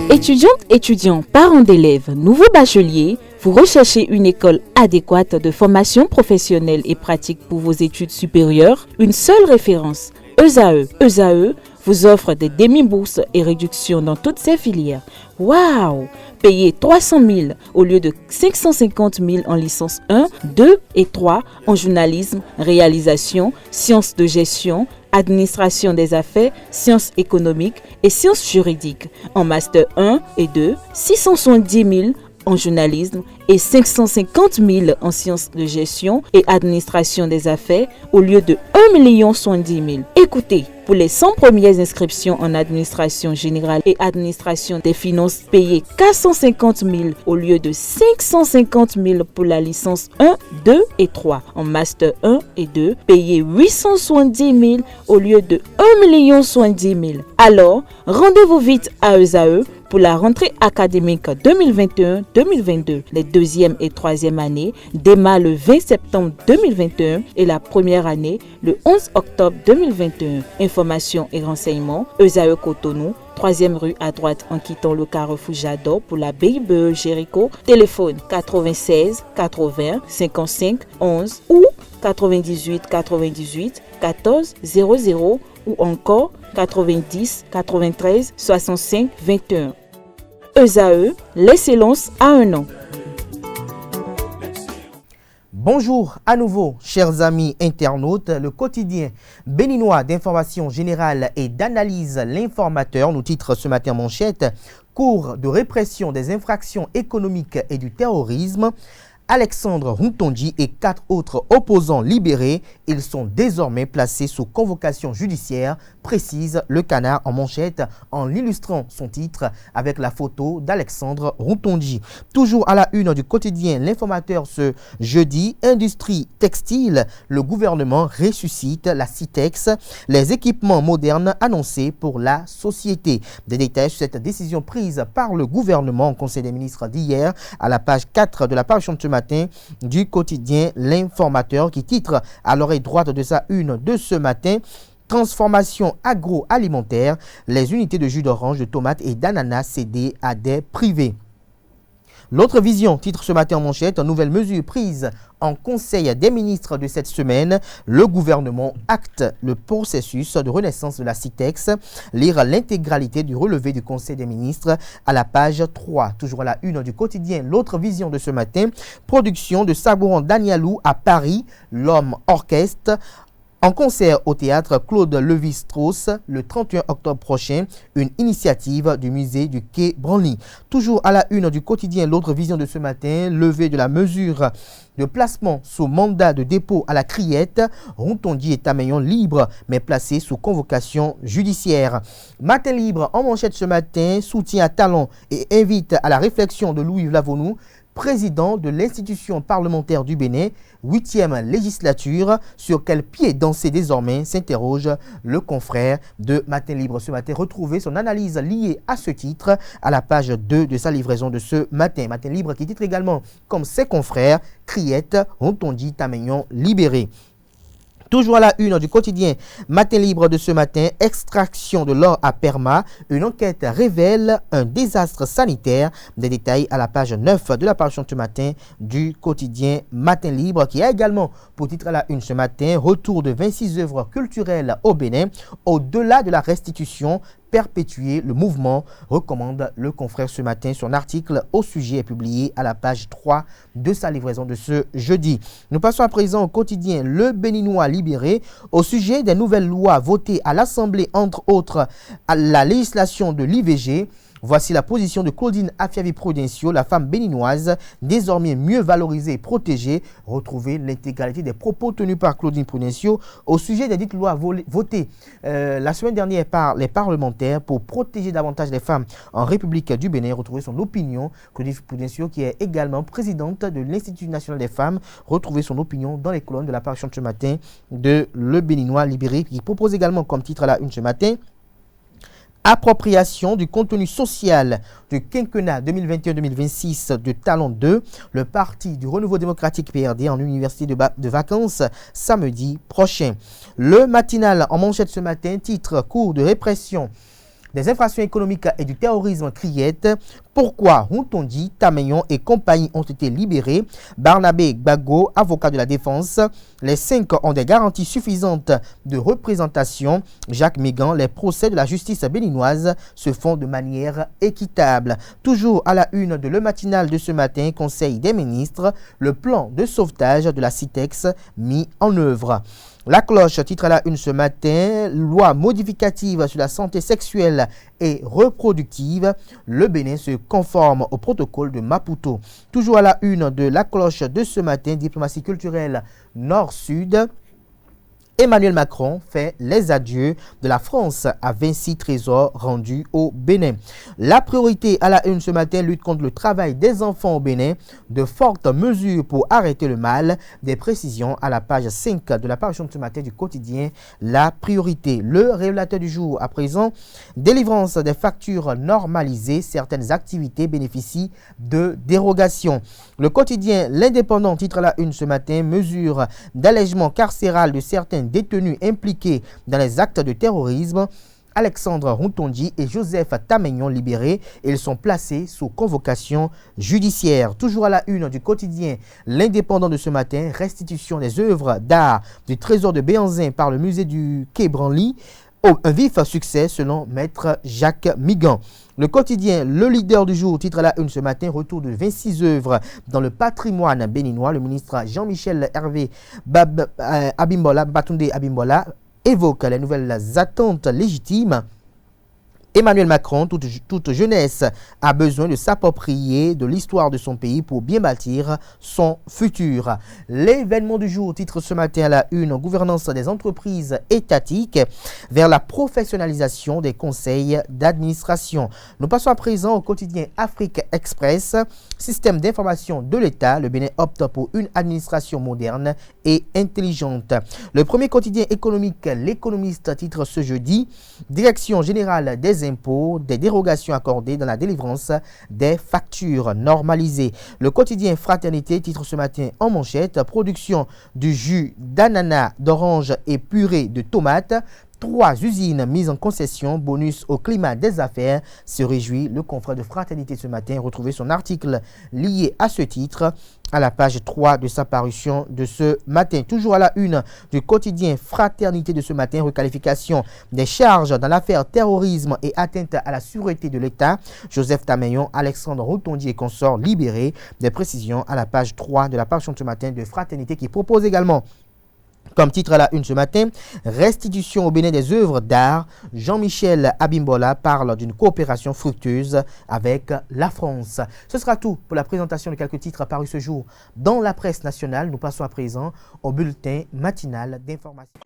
Étudiantes, étudiants, parents d'élèves, nouveaux bacheliers, vous recherchez une école adéquate de formation professionnelle et pratique pour vos études supérieures? Une seule référence, ESAE. ESAE vous offre des demi-bourses et réductions dans toutes ces filières. Waouh! Payez 300 000 au lieu de 550 000 en licence 1, 2 et 3 en journalisme, réalisation, sciences de gestion, administration des affaires, sciences économiques et sciences juridiques. En master 1 et 2, 670 000 en journalisme et 550 000 en sciences de gestion et administration des affaires au lieu de 1 070 000. Écoutez, pour les 100 premières inscriptions en administration générale et administration des finances, payez 450 000 au lieu de 550 000 pour la licence 1, 2 et 3. En master 1 et 2, payez 870 000 au lieu de 1 070 000. Alors, rendez-vous vite à ESAE pour la rentrée académique 2021-2022. Les deuxième et troisième années démarrent le 20 septembre 2021 et la première année le 11 octobre 2021. Informations et renseignements, ESAE Cotonou, 3e rue à droite en quittant le carrefour Jador pour la BIBE Jéricho. Téléphone 96 80 55 11 ou 98 98 14 00 ou encore 90 93 65 21. ESAE, l'excellence à un an. Bonjour à nouveau, chers amis internautes. Le quotidien béninois d'information générale et d'analyse, l'informateur, nous titre ce matin en manchette: cours de répression des infractions économiques et du terrorisme. Alexandre Routondi et 4 autres opposants libérés. Ils sont désormais placés sous convocation judiciaire, précise le Canard en manchette en illustrant son titre avec la photo d'Alexandre Routondi. Toujours à la une du quotidien L'Informateur ce jeudi, industrie textile, le gouvernement ressuscite la Citex, les équipements modernes annoncés pour la société. Des détails sur cette décision prise par le gouvernement en Conseil des ministres d'hier à la page 4 de la parution de ce matin du quotidien L'Informateur qui titre à l'oreille droite de sa une de ce matin: transformation agroalimentaire, les unités de jus d'orange, de tomates et d'ananas cédées à des privés. L'autre vision titre ce matin en manchette: nouvelle mesure prise en Conseil des ministres de cette semaine. Le gouvernement acte le processus de renaissance de la Citex. Lire l'intégralité du relevé du Conseil des ministres à la page 3. Toujours à la une du quotidien L'autre vision de ce matin: production de Sabouran Danielou à Paris, l'homme orchestre. En concert au théâtre Claude Lévi-Strauss le 31 octobre prochain, une initiative du musée du Quai Branly. Toujours à la une du quotidien L'autre vision de ce matin: levée de la mesure de placement sous mandat de dépôt à la criette. Routondi et Tamayon libre mais placés sous convocation judiciaire. Matin libre en manchette ce matin: soutien à talent et invite à la réflexion de Louis Lavonou, président de l'institution parlementaire du Bénin, 8e législature. Sur quel pied danser désormais, s'interroge le confrère de Matin Libre ce matin. Retrouvez son analyse liée à ce titre à la page 2 de sa livraison de ce matin. Matin Libre qui titre également comme ses confrères: Criette, Routondi, Tamayon libéré. Toujours à la une du quotidien Matin Libre de ce matin: extraction de l'or à Perma, une enquête révèle un désastre sanitaire. Des détails à la page 9 de la parution ce matin du quotidien Matin Libre qui a également pour titre à la une ce matin: retour de 26 œuvres culturelles au Bénin, au-delà de la restitution, perpétuer le mouvement, recommande le confrère ce matin. Son article au sujet est publié à la page 3 de sa livraison de ce jeudi. Nous passons à présent au quotidien Le Béninois libéré au sujet des nouvelles lois votées à l'Assemblée, entre autres à la législation de l'IVG. Voici la position de Claudine Afiavi Prudencio, la femme béninoise désormais mieux valorisée et protégée. Retrouvez l'intégralité des propos tenus par Claudine Prudencio au sujet des dites lois votées la semaine dernière par les parlementaires pour protéger davantage les femmes en République du Bénin. Retrouvez son opinion. Claudine Prudencio qui est également présidente de l'Institut national des femmes. Retrouvez son opinion dans les colonnes de la parution de ce matin de Le Béninois libéré qui propose également comme titre à la une ce matin: appropriation du contenu social du quinquennat 2021-2026 de Talon 2, le parti du Renouveau démocratique PRD en université de vacances samedi prochain. Le matinal en manchette ce matin titre: cours de répression des infractions économiques et du terrorisme criette. Pourquoi Routondi, Tamayon et compagnie ont été libérés? Barnabé Gbago, avocat de la défense. Les 5 ont des garanties suffisantes de représentation. Jacques Mégan, les procès de la justice béninoise se font de manière équitable. Toujours à la une de Le Matinal de ce matin, Conseil des ministres, le plan de sauvetage de la CITEX mis en œuvre. La cloche titre à la une ce matin, loi modificative sur la santé sexuelle et reproductive. Le Bénin se conforme au protocole de Maputo. Toujours à la une de la cloche de ce matin, diplomatie culturelle Nord-Sud. Emmanuel Macron fait les adieux de la France à 26 trésors rendus au Bénin. La priorité à la une ce matin, lutte contre le travail des enfants au Bénin. De fortes mesures pour arrêter le mal. Des précisions à la page 5 de la parution de ce matin du quotidien La Priorité. Le révélateur du jour à présent, délivrance des factures normalisées. Certaines activités bénéficient de dérogations. Le quotidien L'Indépendant titre à la une ce matin, mesures d'allègement carcéral de certains détenus impliqués dans les actes de terrorisme. Alexandre Routondi et Joseph Tamayon libérés. Ils sont placés sous convocation judiciaire. Toujours à la une du quotidien L'Indépendant de ce matin, restitution des œuvres d'art du trésor de Béanzin par le musée du Quai Branly. Un vif succès selon Maître Jacques Migan. Le quotidien Le Leader du jour titre à la une ce matin, retour de 26 œuvres dans le patrimoine béninois. Le ministre Jean-Michel Hervé Babatunde Abimbola évoque les nouvelles attentes légitimes. Emmanuel Macron, toute jeunesse a besoin de s'approprier de l'histoire de son pays pour bien bâtir son futur. L'événement du jour titre ce matin à la une, gouvernance des entreprises étatiques vers la professionnalisation des conseils d'administration. Nous passons à présent au quotidien Afrique Express, système d'information de l'État. Le Bénin opte pour une administration moderne et intelligente. Le premier quotidien économique, L'Économiste, titre ce jeudi, direction générale des impôts, des dérogations accordées dans la délivrance des factures normalisées. Le quotidien Fraternité titre ce matin en manchette, production du jus d'ananas, d'orange et purée de tomates. 3 usines mises en concession, bonus au climat des affaires, se réjouit le confrère de Fraternité ce matin. Retrouvez son article lié à ce titre à la page 3 de sa parution de ce matin. Toujours à la une du quotidien Fraternité de ce matin, requalification des charges dans l'affaire terrorisme et atteinte à la sûreté de l'État. Joseph Tamayon, Alexandre Routondi et consorts libérés. Des précisions à la page 3 de la parution de ce matin de Fraternité qui propose également comme titre à la une ce matin, restitution au Bénin des œuvres d'art. Jean-Michel Abimbola parle d'une coopération fructueuse avec la France. Ce sera tout pour la présentation de quelques titres apparus ce jour dans la presse nationale. Nous passons à présent au bulletin matinal d'information.